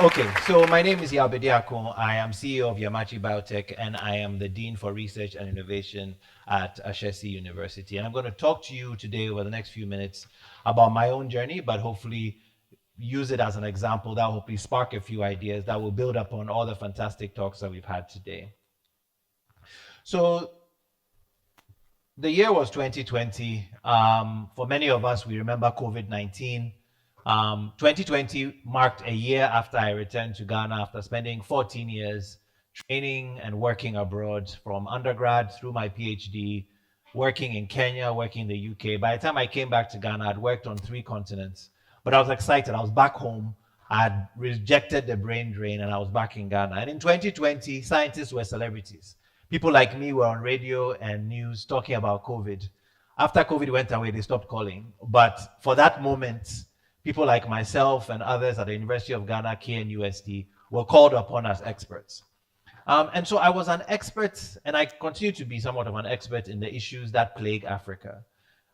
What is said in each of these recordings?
Okay, so my name is Yaw Bediako. I am CEO of Yemaachi Biotech, and I am the Dean for Research and Innovation at TEDxUniversity. And I'm going to talk to you today over the next few minutes about my own journey, but hopefully use it as an example that will hopefully spark a few ideas that will build upon all the fantastic talks that we've had today. So the year was 2020. For many of us, we remember COVID-19. 2020 marked a year after I returned to Ghana after spending 14 years training and working abroad from undergrad through my PhD, working in Kenya, working in the UK. By the time I came back to Ghana, I'd worked on 3 continents, but I was excited. I was back home. I had rejected the brain drain and I was back in Ghana. And in 2020, scientists were celebrities. People like me were on radio and news talking about COVID. After COVID went away, they stopped calling. But for that moment, people like myself and others at the University of Ghana, KNUST, were called upon as experts. And so I was an expert, and I continue to be somewhat of an expert in the issues that plague Africa.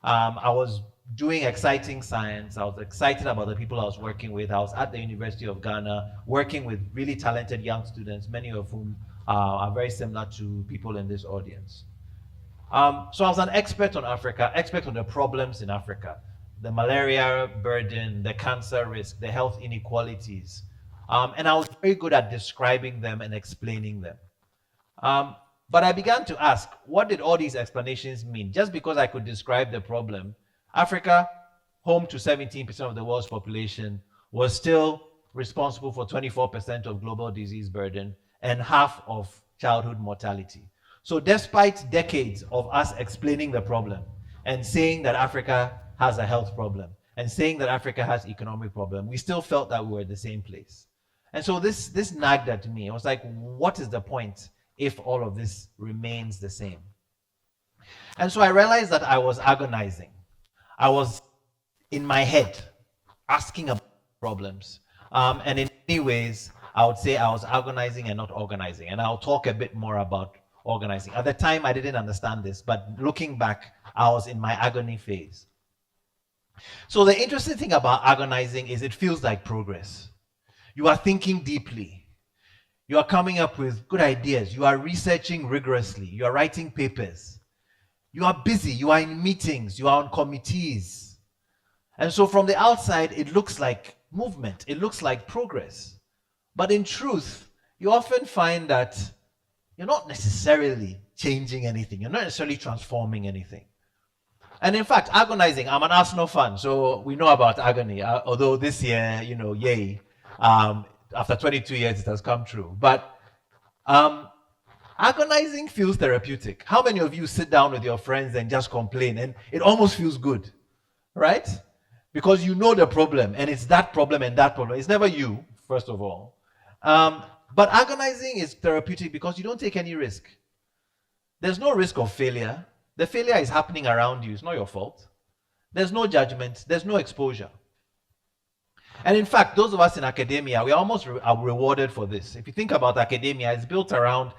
I was doing exciting science. I was excited about the people I was working with. I was at the University of Ghana working with really talented young students, many of whom are very similar to people in this audience. So I was an expert on Africa, expert on the problems in Africa, the malaria burden, the cancer risk, the health inequalities. And I was very good at describing them and explaining them. But I began to ask, what did all these explanations mean? Just because I could describe the problem, Africa, home to 17% of the world's population, was still responsible for 24% of global disease burden and half of childhood mortality. So despite decades of us explaining the problem and saying that Africa has a health problem and saying that Africa has economic problem, we still felt that we were at the same place. And so this nagged at me. I was like, what is the point if all of this remains the same? And so I realized that I was agonizing. I was in my head asking about problems. And in many ways, I would say I was agonizing and not organizing. And I'll talk a bit more about organizing. At the time, I didn't understand this, but looking back, I was in my agony phase. So the interesting thing about agonizing is it feels like progress. You are thinking deeply. You are coming up with good ideas. You are researching rigorously. You are writing papers. You are busy. You are in meetings. You are on committees. And so from the outside, it looks like movement. It looks like progress. But in truth, you often find that you're not necessarily changing anything. You're not necessarily transforming anything. And in fact, agonizing, I'm an Arsenal fan, so we know about agony, although this year, yay, after 22 years, it has come true. But agonizing feels therapeutic. How many of you sit down with your friends and just complain, and it almost feels good, right? Because you know the problem, and it's that problem and that problem. It's never you, first of all. But agonizing is therapeutic because you don't take any risk. There's no risk of failure. The failure is happening around you. It's not your fault. There's no judgment. There's no exposure. And in fact, those of us in academia, we almost are rewarded for this. If you think about academia, it's built around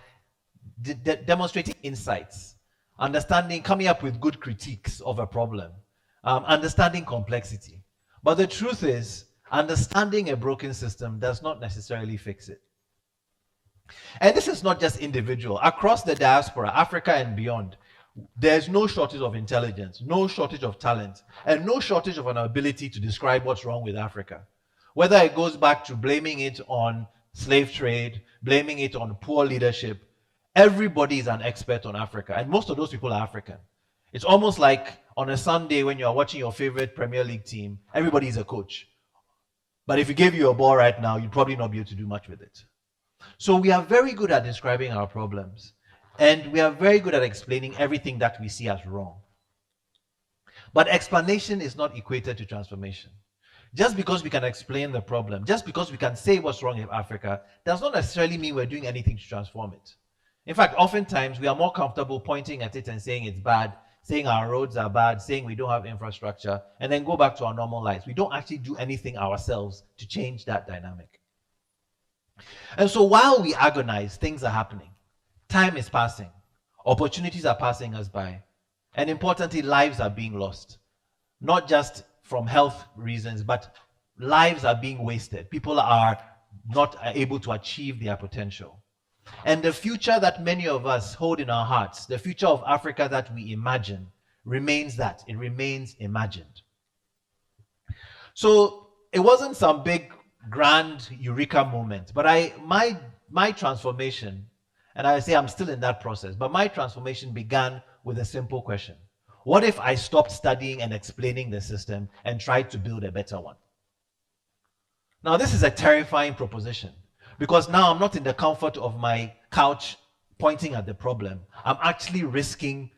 demonstrating insights, understanding, coming up with good critiques of a problem, understanding complexity. But the truth is, understanding a broken system does not necessarily fix it. And this is not just individual. Across the diaspora, Africa and beyond, there's no shortage of intelligence, no shortage of talent, and no shortage of an ability to describe what's wrong with Africa. Whether it goes back to blaming it on slave trade, blaming it on poor leadership, everybody is an expert on Africa, and most of those people are African. It's almost like on a Sunday when you're watching your favorite Premier League team, everybody is a coach. But if you gave you a ball right now, you'd probably not be able to do much with it. So we are very good at describing our problems. And we are very good at explaining everything that we see as wrong. But explanation is not equated to transformation. Just because we can explain the problem, just because we can say what's wrong with Africa, does not necessarily mean we're doing anything to transform it. In fact, oftentimes we are more comfortable pointing at it and saying it's bad, saying our roads are bad, saying we don't have infrastructure, and then go back to our normal lives. We don't actually do anything ourselves to change that dynamic. And so while we agonize, things are happening. Time is passing. Opportunities are passing us by. And importantly, lives are being lost. Not just from health reasons, but lives are being wasted. People are not able to achieve their potential. And the future that many of us hold in our hearts, the future of Africa that we imagine, remains that. It remains imagined. So it wasn't some big, grand eureka moment, but my transformation, and I say I'm still in that process, but my transformation began with a simple question. What if I stopped studying and explaining the system and tried to build a better one? Now, this is a terrifying proposition because now I'm not in the comfort of my couch pointing at the problem. I'm actually risking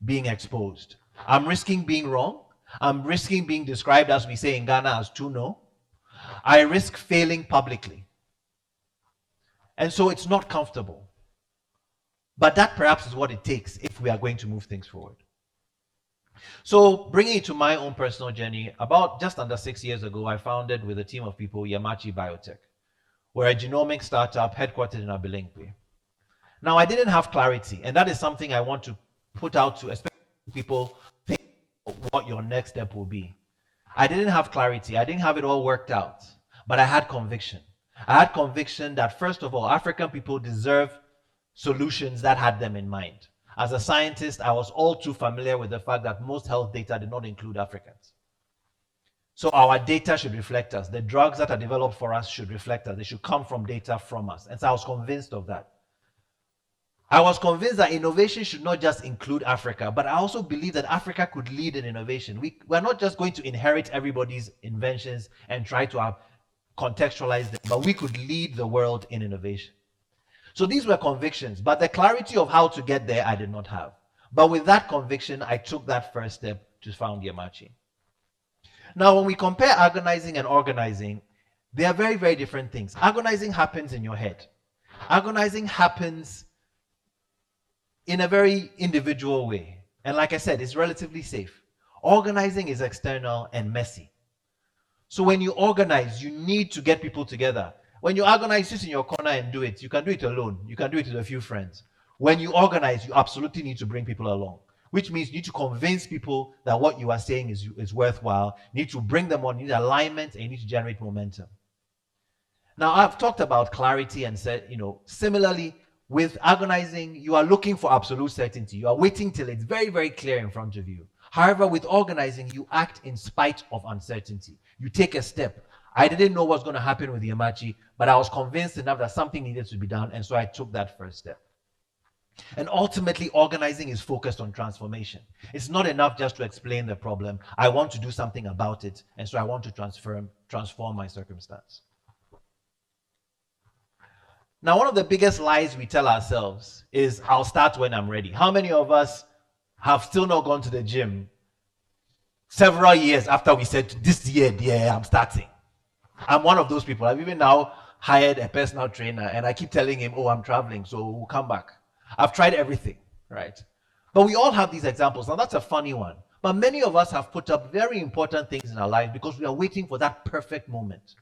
being exposed. I'm risking being wrong. I'm risking being described, as we say in Ghana, as too no. I risk failing publicly. And so it's not comfortable. But that perhaps is what it takes if we are going to move things forward. So bringing it to my own personal journey, about just under 6 years ago, I founded with a team of people Yemaachi Biotech. We're a genomic startup headquartered in Abilingbe. Now, I didn't have clarity, and that is something I want to put out to especially people think what your next step will be. I didn't have clarity. I didn't have it all worked out, but I had conviction. I had conviction that, first of all, African people deserve solutions that had them in mind. As a scientist, I was all too familiar with the fact that most health data did not include Africans. So our data should reflect us. The drugs that are developed for us should reflect us. They should come from data from us. And so I was convinced of that. I was convinced that innovation should not just include Africa, but I also believe that Africa could lead in innovation. We're not just going to inherit everybody's inventions and try to contextualize them, but we could lead the world in innovation. So these were convictions, but the clarity of how to get there, I did not have. But with that conviction, I took that first step to found Yemaachi. Now, when we compare agonizing and organizing, they are very, very different things. Agonizing happens in your head. Agonizing happens in a very individual way. And like I said, it's relatively safe. Organizing is external and messy. So when you organize, you need to get people together. When you agonize, sit in your corner and do it. You can do it alone. You can do it with a few friends. When you organize, you absolutely need to bring people along, which means you need to convince people that what you are saying is worthwhile. You need to bring them on. You need alignment, and you need to generate momentum. Now, I've talked about clarity and said, similarly, with agonizing, you are looking for absolute certainty. You are waiting till it's very, very clear in front of you. However, with organizing, you act in spite of uncertainty. You take a step. I didn't know what's going to happen with Yemaachi, but I was convinced enough that something needed to be done, and so I took that first step. And ultimately, organizing is focused on transformation. It's not enough just to explain the problem. I want to do something about it, and so I want to transform my circumstance. Now, one of the biggest lies we tell ourselves is, I'll start when I'm ready. How many of us have still not gone to the gym several years after we said, this year, yeah, I'm starting? I'm one of those people. I've even now hired a personal trainer, and I keep telling him, I'm traveling, so we'll come back. I've tried everything, right? But we all have these examples. Now, that's a funny one. But many of us have put up very important things in our life because we are waiting for that perfect moment.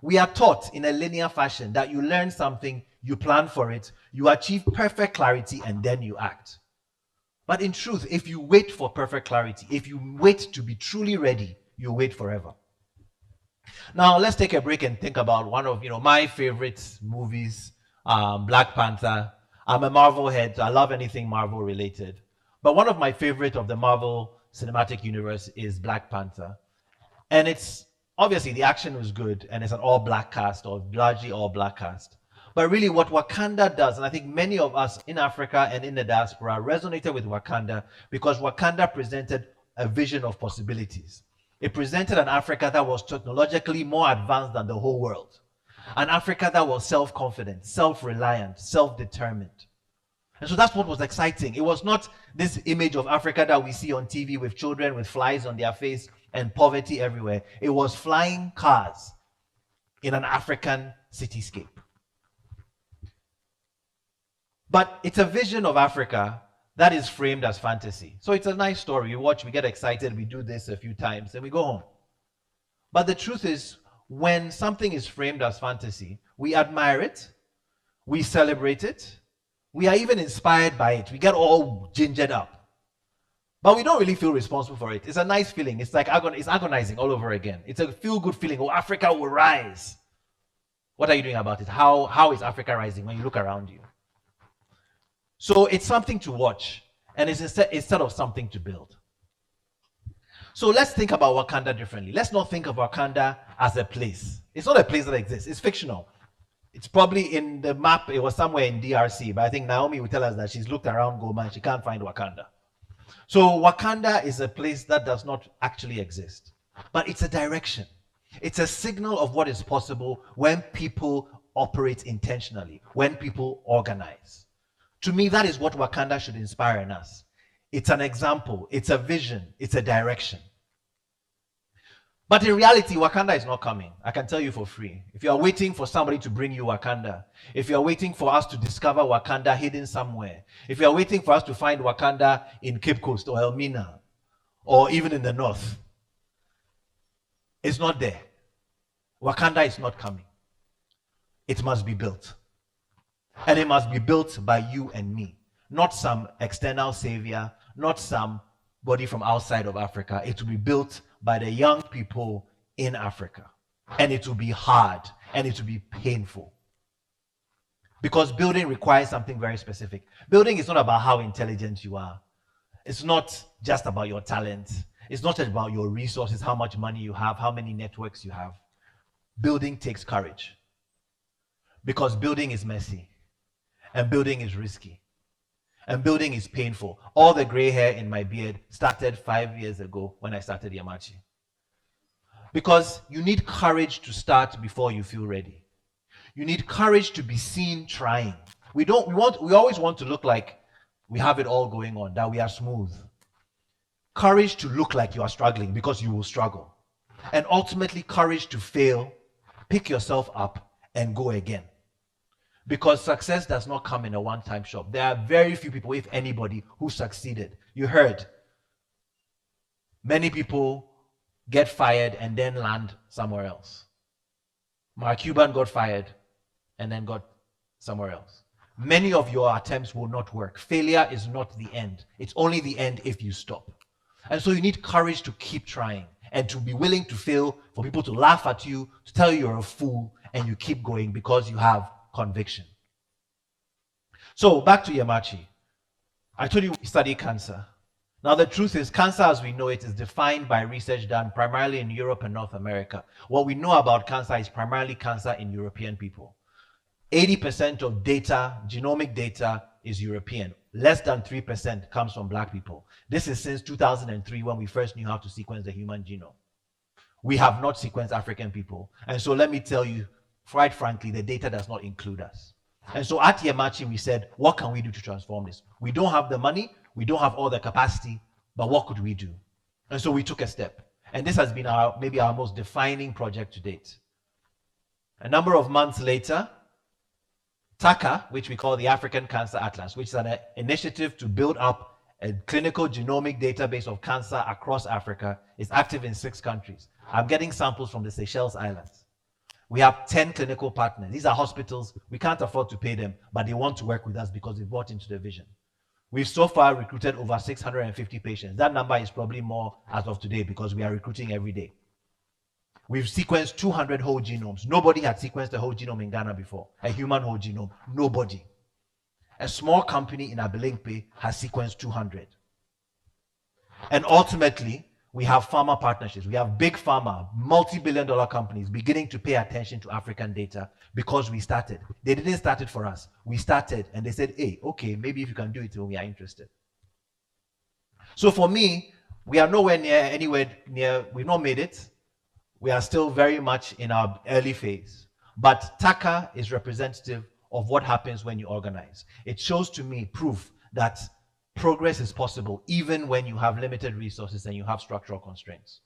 We are taught in a linear fashion that you learn something, you plan for it, you achieve perfect clarity, and then you act. But in truth, if you wait for perfect clarity, if you wait to be truly ready, you wait forever. Now, let's take a break and think about one of my favorite movies, Black Panther. I'm a Marvel head, so I love anything Marvel related. But one of my favorite of the Marvel Cinematic Universe is Black Panther. And it's obviously the action was good, and it's an all-black cast, or largely all-black cast. But really what Wakanda does, and I think many of us in Africa and in the diaspora resonated with Wakanda because Wakanda presented a vision of possibilities. It presented an Africa that was technologically more advanced than the whole world. An Africa that was self-confident, self-reliant, self-determined. And so that's what was exciting. It was not this image of Africa that we see on TV with children with flies on their face and poverty everywhere. It was flying cars in an African cityscape. But it's a vision of Africa that is framed as fantasy. So it's a nice story. We watch, we get excited, we do this a few times, and we go home. But the truth is, when something is framed as fantasy, we admire it, we celebrate it, we are even inspired by it. We get all gingered up. But we don't really feel responsible for it. It's a nice feeling. It's like it's agonizing all over again. It's a feel-good feeling. Africa will rise. What are you doing about it? How is Africa rising when you look around you? So it's something to watch, and it's instead of something to build. So let's think about Wakanda differently. Let's not think of Wakanda as a place. It's not a place that exists. It's fictional. It's probably in the map. It was somewhere in DRC, but I think Naomi will tell us that she's looked around Goma and she can't find Wakanda. So Wakanda is a place that does not actually exist, but it's a direction. It's a signal of what is possible when people operate intentionally, when people organize. To me, that is what Wakanda should inspire in us. It's an example, it's a vision, it's a direction. But in reality, Wakanda is not coming. I can tell you for free. If you are waiting for somebody to bring you Wakanda, if you are waiting for us to discover Wakanda hidden somewhere, if you are waiting for us to find Wakanda in Cape Coast or Elmina, or even in the north, it's not there. Wakanda is not coming. It must be built. And it must be built by you and me, not some external savior, not somebody from outside of Africa. It will be built by the young people in Africa. And it will be hard and it will be painful. Because building requires something very specific. Building is not about how intelligent you are. It's not just about your talent. It's not just about your resources, how much money you have, how many networks you have. Building takes courage. Because building is messy. And building is risky. And building is painful. All the gray hair in my beard started 5 years ago when I started Yemaachi. Because you need courage to start before you feel ready. You need courage to be seen trying. We always want to look like we have it all going on, that we are smooth. Courage to look like you are struggling, because you will struggle. And ultimately, courage to fail, pick yourself up, and go again. Because success does not come in a one-time shop. There are very few people, if anybody, who succeeded. You heard. Many people get fired and then land somewhere else. Mark Cuban got fired and then got somewhere else. Many of your attempts will not work. Failure is not the end. It's only the end if you stop. And so you need courage to keep trying and to be willing to fail, for people to laugh at you, to tell you you're a fool, and you keep going because you have conviction. So back to Yemaachi. I told you we study cancer. Now the truth is, cancer as we know it is defined by research done primarily in Europe and North America. What we know about cancer is primarily cancer in European people. 80% of data, genomic data, is European. Less than 3% comes from black people. This is since 2003 when we first knew how to sequence the human genome. We have not sequenced African people. And so let me tell you, quite frankly, the data does not include us. And so at Yemaachi, we said, what can we do to transform this? We don't have the money, we don't have all the capacity, but what could we do? And so we took a step. And this has been maybe our most defining project to date. A number of months later, TACA, which we call the African Cancer Atlas, which is an initiative to build up a clinical genomic database of cancer across Africa, is active in 6 countries. I'm getting samples from the Seychelles Islands. We have 10 clinical partners. These are hospitals. We can't afford to pay them, but they want to work with us because they bought into the vision. We've so far recruited over 650 patients. That number is probably more as of today because we are recruiting every day. We've sequenced 200 whole genomes. Nobody had sequenced a whole genome in Ghana before. A human whole genome. Nobody. A small company in Abelemkpe has sequenced 200. And ultimately, we have pharma partnerships. We have big pharma, multi-billion-dollar companies beginning to pay attention to African data because we started. They didn't start it for us. We started and they said, hey, okay, maybe if you can do it, we are interested. So for me, we are nowhere near, we've not made it. We are still very much in our early phase. But TACA is representative of what happens when you organize. It shows to me proof that progress is possible even when you have limited resources and you have structural constraints.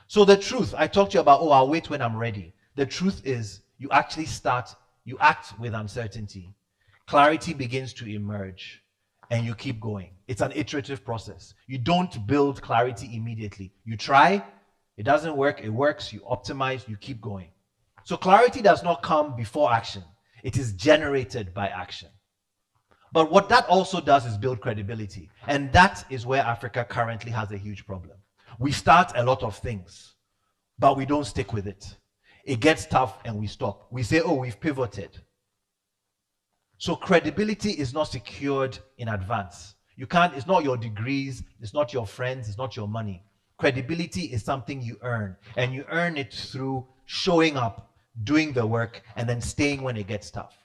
So the truth, I talked to you about, oh, I'll wait when I'm ready. The truth is you actually start, you act with uncertainty. Clarity begins to emerge and you keep going. It's an iterative process. You don't build clarity immediately. You try, it doesn't work, it works, you optimize, you keep going. So clarity does not come before action. It is generated by action. But what that also does is build credibility. And that is where Africa currently has a huge problem. We start a lot of things, but we don't stick with it. It gets tough and we stop. We say, oh, we've pivoted. So credibility is not secured in advance. You can't, it's not your degrees, it's not your friends, it's not your money. Credibility is something you earn, and you earn it through showing up, doing the work, and then staying when it gets tough.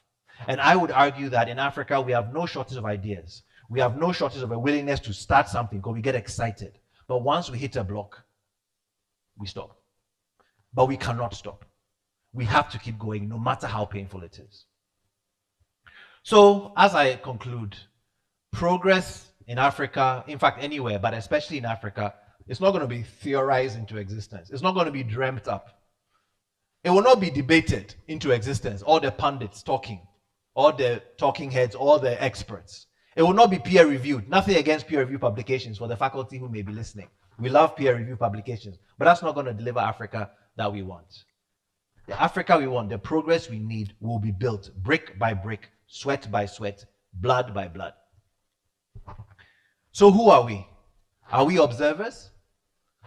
And I would argue that in Africa, we have no shortage of ideas. We have no shortage of a willingness to start something because we get excited. But once we hit a block, we stop. But we cannot stop. We have to keep going, no matter how painful it is. So, as I conclude, progress in Africa, in fact anywhere, but especially in Africa, it's not going to be theorized into existence. It's not going to be dreamt up. It will not be debated into existence, all the pundits talking, all the talking heads, all the experts. It will not be peer reviewed. Nothing against peer review publications for the faculty who may be listening. We love peer review publications, but that's not going to deliver Africa that we want. The Africa we want, the progress we need, will be built brick by brick, sweat by sweat, blood by blood. So who are we? Are we observers?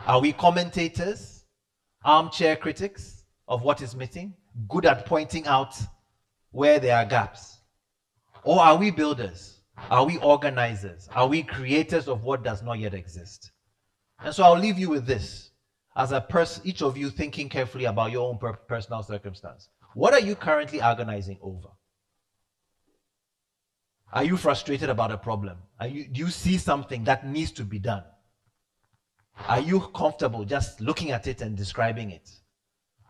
Are we commentators? Armchair critics of what is missing? Good at pointing out where there are gaps? Or are we builders? Are we organizers? Are we creators of what does not yet exist? And so I'll leave you with this. As a person, each of you thinking carefully about your own personal circumstance. What are you currently agonizing over? Are you frustrated about a problem? Do you see something that needs to be done? Are you comfortable just looking at it and describing it?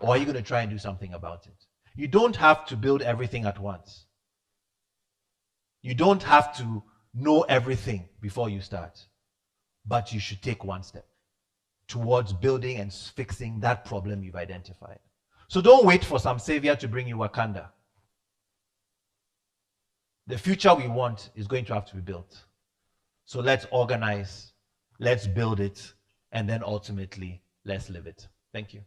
Or are you going to try and do something about it? You don't have to build everything at once. You don't have to know everything before you start. But you should take one step towards building and fixing that problem you've identified. So don't wait for some savior to bring you Wakanda. The future we want is going to have to be built. So let's organize, let's build it, and then ultimately, let's live it. Thank you.